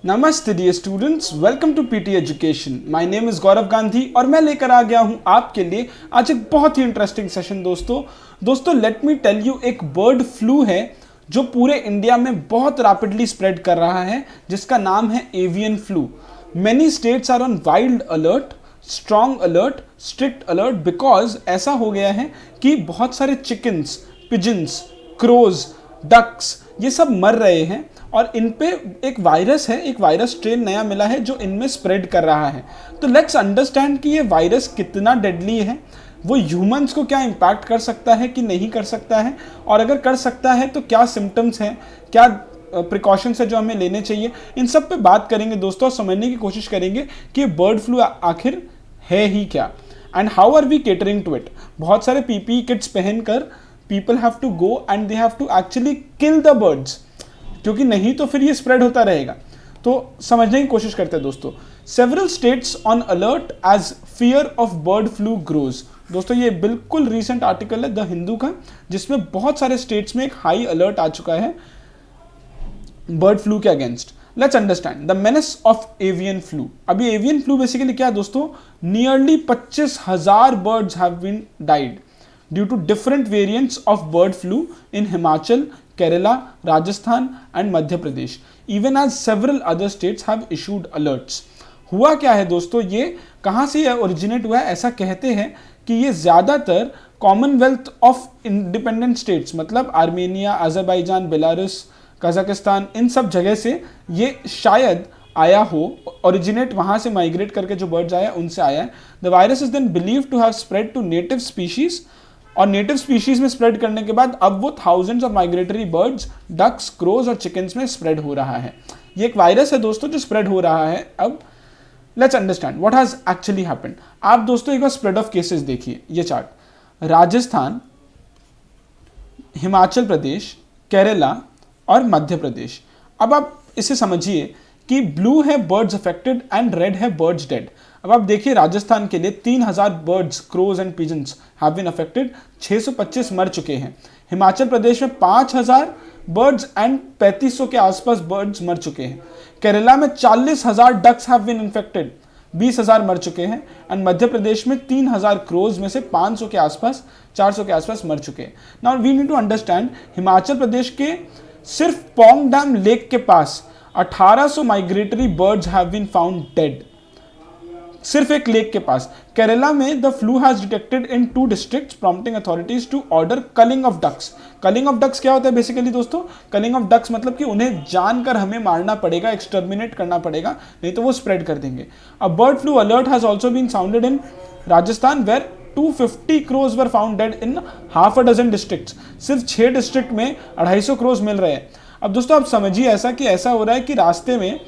नमस्ते dear students, welcome to PT education. My name is Gaurav Gandhi और मैं लेकर आ गया हूं आपके लिए आज एक बहुत ही इंटरेस्टिंग सेशन। दोस्तों लेट मी टेल यू, एक बर्ड फ्लू है जो पूरे इंडिया में बहुत रैपिडली स्प्रेड कर रहा है, जिसका नाम है avian flu. Many states are on wild alert, strong alert, strict alert, because ऐसा हो गया है कि बहुत सारे चिकन्स, पिजन्स, क्रोज, डक्स ये सब मर रहे हैं और इन पे एक वायरस है, एक वायरस स्ट्रेन नया मिला है जो इनमें स्प्रेड कर रहा है। तो लेट्स अंडरस्टैंड कि ये वायरस कितना डेडली है, वो ह्यूमंस को क्या इम्पैक्ट कर सकता है कि नहीं कर सकता है, और अगर कर सकता है तो क्या सिम्टम्स हैं, क्या प्रिकॉशंस है जो हमें लेने चाहिए। इन सब पे बात करेंगे दोस्तों, और समझने की कोशिश करेंगे कि बर्ड फ्लू आखिर है ही क्या, and how are we catering to it. बहुत सारे पीपीई किट्स पहनकर people have to go and they have to actually kill the birds, क्योंकि नहीं तो फिर ये स्प्रेड होता रहेगा। तो समझने की कोशिश करते हैं दोस्तों। Several states on alert as fear of bird flu grows. दोस्तों ये बिल्कुल रीसेंट आर्टिकल है द हिंदू का, जिसमें बहुत सारे स्टेट्स में एक हाई अलर्ट आ चुका है बर्ड फ्लू के against. Let's understand the menace of avian flu. अभी एवियन फ्लू बेसिकली क्या है दोस्तों, nearly 25,000 birds have been died due to different variants of bird flu in Himachal, Kerala, Rajasthan and Madhya Pradesh, even as several other states have issued alerts। हुआ क्या है दोस्तों, ये कहाँ से ओरिजिनेट हुआ है? ऐसा कहते हैं कि ये ज़्यादातर कॉमनवेल्थ ऑफ इंडिपेंडेंट स्टेट्स, मतलब आर्मेनिया, अजरबैजान, बेलारूस, कजाकिस्तान, इन सब जगह से ये शायद आया हो, ओरिजिनेट वहाँ से माइग्रेट करके जो बर्ड्स आया उनसे आया है। The virus is then believe to have spread to native species, और नेटिव स्पीशीज में स्प्रेड करने के बाद अब वो thousands of migratory birds, ducks, crows और चिकन्स में स्प्रेड हो रहा है। ये एक वायरस है दोस्तों जो स्प्रेड हो रहा है। अब let's understand what has actually happened. आप दोस्तों एक बार स्प्रेड ऑफ केसेस देखिए, ये चार्ट, राजस्थान, हिमाचल प्रदेश, केरला और मध्य प्रदेश। अब आप इसे समझिए कि ब्लू है बर्ड्स अफेक्टेड एंड रेड है बर्ड्स डेड। अब आप देखिए राजस्थान के लिए 3,000 birds, crows and pigeons have been affected, 625 मर चुके हैं। हिमाचल प्रदेश में 5,000 बर्ड्स एंड 3,500 के आसपास बर्ड्स मर चुके हैं। केरला में 40,000 डक्स हैव बीन इन्फेक्टेड, 20,000 मर चुके हैं। एंड मध्य प्रदेश में 3,000 क्रोज में से 500 के आसपास, 400 के आसपास मर चुके हैं। Now we need to understand, Himachal Pradesh के सिर्फ पोंग डैम लेक के पास 1800 migratory birds have been found dead, सिर्फ एक लेक के पास। केरला में the flu has detected in 2 districts, prompting authorities to order culling of ducks. Culling of ducks क्या होता है बेसिकली दोस्तों? कलिंग ऑफ डक्स मतलब कि उन्हें जानकर हमें मारना पड़ेगा, एक्सटर्मिनेट करना पड़ेगा, नहीं तो वो स्प्रेड कर देंगे। A bird flu alert has also been sounded in Rajasthan, where 250 crows were found dead in half a dozen districts. सिर्फ 6 डिस्ट्रिक्ट में 250 क्रोज मिल रहे हैं। अब दोस्तों आप समझिए ऐसा कि ऐसा हो रहा है कि रास्ते में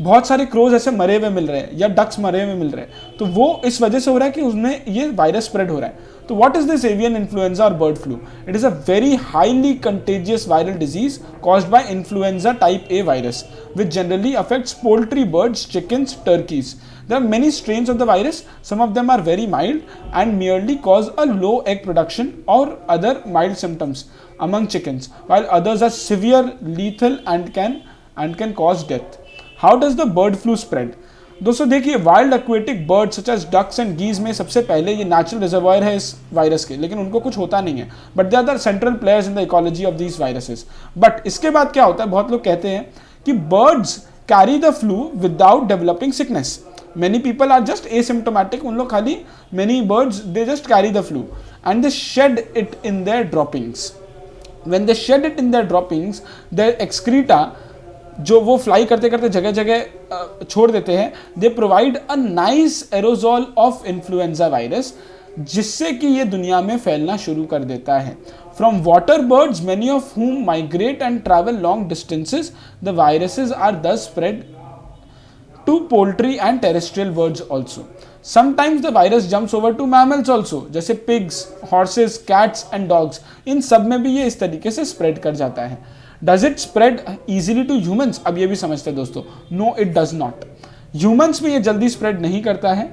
बहुत सारे क्रोज ऐसे मरे हुए मिल रहे हैं या डक्स मरे हुए मिल रहे हैं, तो वो इस वजह से हो रहा है कि उसमें ये वायरस स्प्रेड हो रहा है। तो what is this avian influenza और bird flu? It is a very highly contagious viral disease caused by influenza type A virus, which generally affects poultry, birds, chickens, turkeys. There are many strains of the virus. Some of them are very mild and merely cause a low egg production or other mild symptoms among chickens, while others are severe, lethal and can cause death. How does the bird flu spread? दोस्तों देखिए, wild aquatic birds such as ducks and geese में सबसे पहले ये natural reservoir है इस virus के, लेकिन उनको कुछ होता नहीं है, but they are the central players in the ecology of these viruses. But इसके बाद क्या होता है, बहुत लोग कहते हैं कि birds carry the flu without developing sickness. Many people are just asymptomatic, उन लोग खाली, many birds they just carry the flu and they shed it in their droppings. When they shed it in their droppings, their excreta जो वो fly करते करते जगह जगह छोड़ देते हैं, they provide a nice aerosol of influenza virus, जिससे कि ये दुनिया में फैलना शुरू कर देता है। From water birds, many of whom migrate and travel long distances, the viruses are thus spread to poultry and terrestrial birds also. Sometimes the virus jumps over to mammals also, जैसे pigs, horses, cats and dogs। इन सब में भी ये इस तरीके से spread कर जाता है। Does it spread easily to humans? अब ये भी समझते हैं दोस्तों, no it does not। Humans में ये जल्दी स्प्रेड नहीं करता है।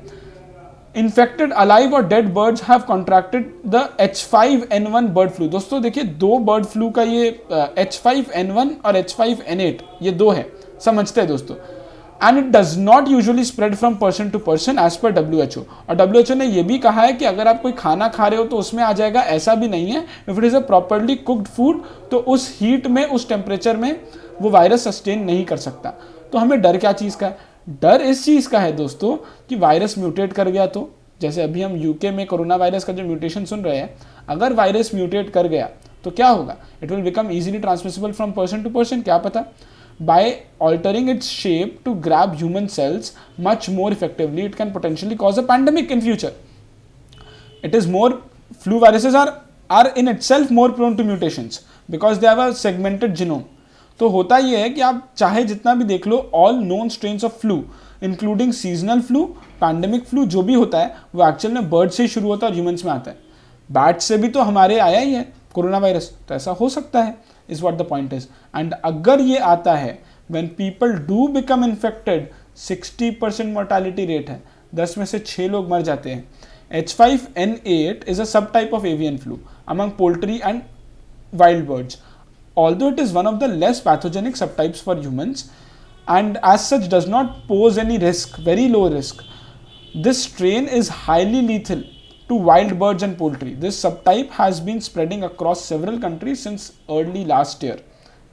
इन्फेक्टेड अलाइव और dead birds have contracted the H5N1 bird flu. दोस्तों देखिए, 2 बर्ड फ्लू का ये H5N1 और H5N8 ये 2 है, समझते हैं दोस्तों। And it does not usually spread from person to person as per WHO। और WHO ने यह भी कहा है कि अगर आप कोई खाना खा रहे हो तो उसमें आ जाएगा, ऐसा भी नहीं है। If it is a properly cooked food तो उस हीट में, उस टेम्परेचर में वो वायरस सस्टेन नहीं कर सकता। तो हमें डर क्या चीज़ का है? डर इस चीज़ का है दोस्तों कि वायरस म्यूटेट कर गया तो, जैसे अभी हम यूके में कोरोना वायरस का जो म्यूटेशन सुन रहे हैं, अगर वायरस म्यूटेट कर गया तो क्या होगा? It will become easily transmissible from person to person, क्या पता। By altering its shape to grab human cells much more effectively, it can potentially cause a pandemic in future. It is more, flu viruses are in itself more prone to mutations because they have a segmented genome. तो होता ये है कि आप चाहे जितना भी देख लो, all known strains of flu including seasonal flu, pandemic flu जो भी होता है वो एक्चुअल में बर्ड से ही शुरू होता है और ह्यूमंस में आता है। बैट से भी तो हमारे आया ही है कोरोना वायरस, तो ऐसा हो सकता है, is what the point is. And अगर ये आता है when people do become infected, 60% mortality rate है, 10 में से 6 लोग मर जाते हैं। H5N8 is a subtype of avian flu among poultry and wild birds. Although it is one of the less pathogenic subtypes for humans and as such does not pose any risk, very low risk, this strain is highly lethal to wild birds and poultry. This subtype has been spreading across several countries since early last year.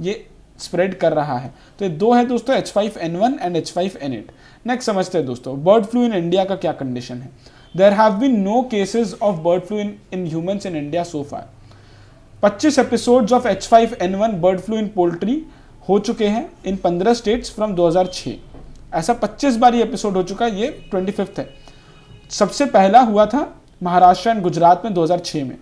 ये spread कर रहा है। तो ये दो है दोस्तों, H5N1 and H5N8। Next समझते हैं दोस्तों बर्ड फ्लू इन इंडिया का क्या कंडीशन है। There have been no cases of bird flu in humans in India so far. 25 episodes of H5N1 bird flu in poultry हो चुके हैं इन 15 स्टेट्स फ्रॉम 2006। ऐसा 25 बार ये एपिसोड हो चुका है, ये 25th है। सबसे पहला हुआ था महाराष्ट्र एंड गुजरात में 2006 में,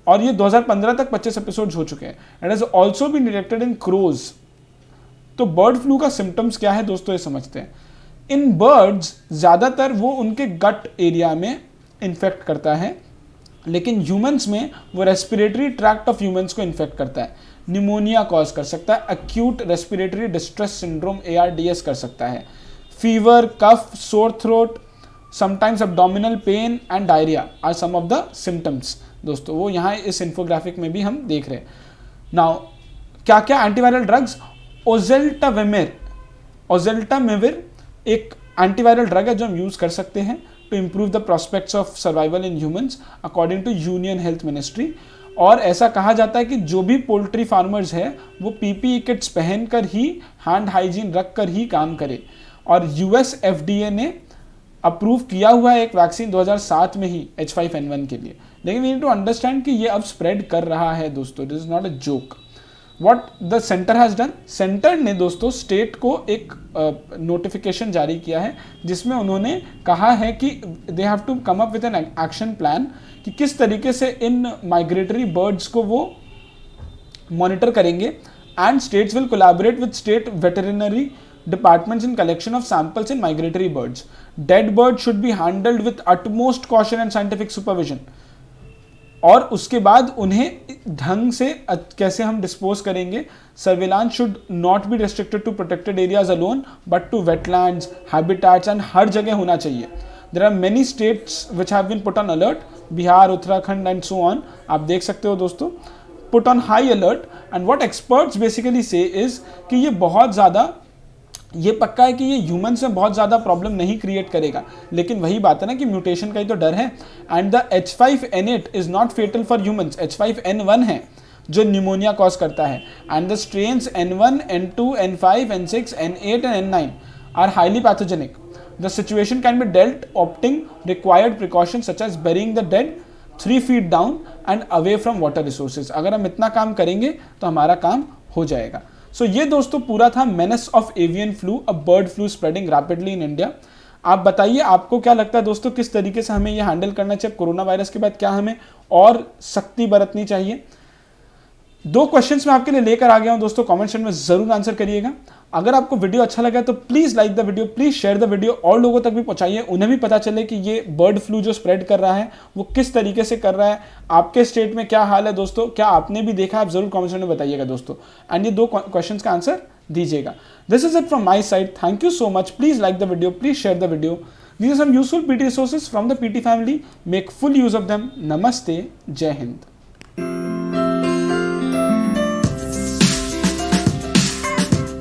और ये 2015 तक 25 एपिसोड्स हो चुके हैं। It has also been detected in crows. तो बर्ड फ्लू का सिम्टम्स क्या है दोस्तों, ये समझते हैं। इन बर्ड्स ज़्यादातर वो उनके गट एरिया में इन्फेक्ट करता है, लेकिन ह्यूमंस में वो रेस्पिरेटरी ट्रैक्ट ऑफ ह्यूमंस को इन्फेक्ट करता है। निमोनिया कॉज कर सकता है, acute respiratory distress syndrome ARDS कर सकता है, fever, cough, sore throat, sometimes abdominal pain and diarrhoea are some of the symptoms. दोस्तों वो यहाँ इस इन्फोग्राफिक में भी हम देख रहे हैं। नाउ क्या क्या एंटीवायरल ड्रग्स, ओजेल्टामिविर एक एंटीवायरल ड्रग है जो हम यूज कर सकते हैं to improve the prospects of survival in humans according to union health ministry. और ऐसा कहा जाता है कि जो भी पोल्ट्री फार्मर्स है वो PPE किट्स पहनकर ही, हैंड हाइजीन रख कर ही काम करे। और US FDA ने अप्रूव किया हुआ है एक वैक्सीन 2007 में ही H5N1 के लिए। लेकिन वी नीड टू अंडरस्टैंड कि ये अब स्प्रेड कर रहा है दोस्तों, this is not a joke. What the centre has done, centre ने दोस्तों स्टेट को एक नोटिफिकेशन जारी किया है जिसमें उन्होंने कहा है कि they have to come up with an action plan कि किस तरीके से इन माइग्रेटरी बर्ड्स को वो मॉनिटर करेंगे। And states will collaborate with state veterinary departments in collection of samples in migratory birds. Dead birds should be handled with utmost caution and scientific supervision. और उसके बाद उन्हें ढंग से कैसे हम डिस्पोज करेंगे। Surveillance should not be restricted to protected areas alone but to wetlands, habitats and हर जगह होना चाहिए। There are many states which have been put on alert, Bihar, Uttarakhand and so on. आप देख सकते हो दोस्तों, put on high alert. And what experts basically say is कि ये बहुत ज़्यादा, ये पक्का है कि ये ह्यूमंस में बहुत ज़्यादा प्रॉब्लम नहीं क्रिएट करेगा, लेकिन वही बात है ना कि म्यूटेशन का ही तो डर है। And the H5N8 is not fatal for humans, H5N1 है जो निमोनिया कॉज करता है। And the strains N1, N2, N5, N6, N8 and N9 are highly pathogenic. The situation can be dealt opting required precaution such as burying the dead 3 feet down and away from water resources. अगर हम इतना काम करेंगे तो हमारा काम हो जाएगा। सो ये दोस्तों पूरा था menace of avian flu, a bird flu spreading rapidly in India. आप बताइए आपको क्या लगता है दोस्तों, किस तरीके से हमें ये हैंडल करना चाहिए कोरोना वायरस के बाद, क्या हमें और सख्ती बरतनी चाहिए। 2 क्वेश्चंस मैं आपके लिए लेकर आ गया हूं दोस्तों, कमेंट सेक्शन में जरूर आंसर करिएगा। अगर आपको वीडियो अच्छा लगा तो please like the video, please share the video, और लोगों तक भी पहुंचाइए, उन्हें भी पता चले कि ये बर्ड फ्लू जो स्प्रेड कर रहा है वो किस तरीके से कर रहा है। आपके स्टेट में क्या हाल है दोस्तों, क्या आपने भी देखा, आप जरूर कमेंट सेक्शन में बताइएगा दोस्तों। एंड ये 2 क्वेश्चंस का आंसर दीजिएगा। This is it from my side, thank you so much. Please like the video, please share the video. These are some useful PT resources from the PT family. Make full use of them. Namaste. Jai Hind.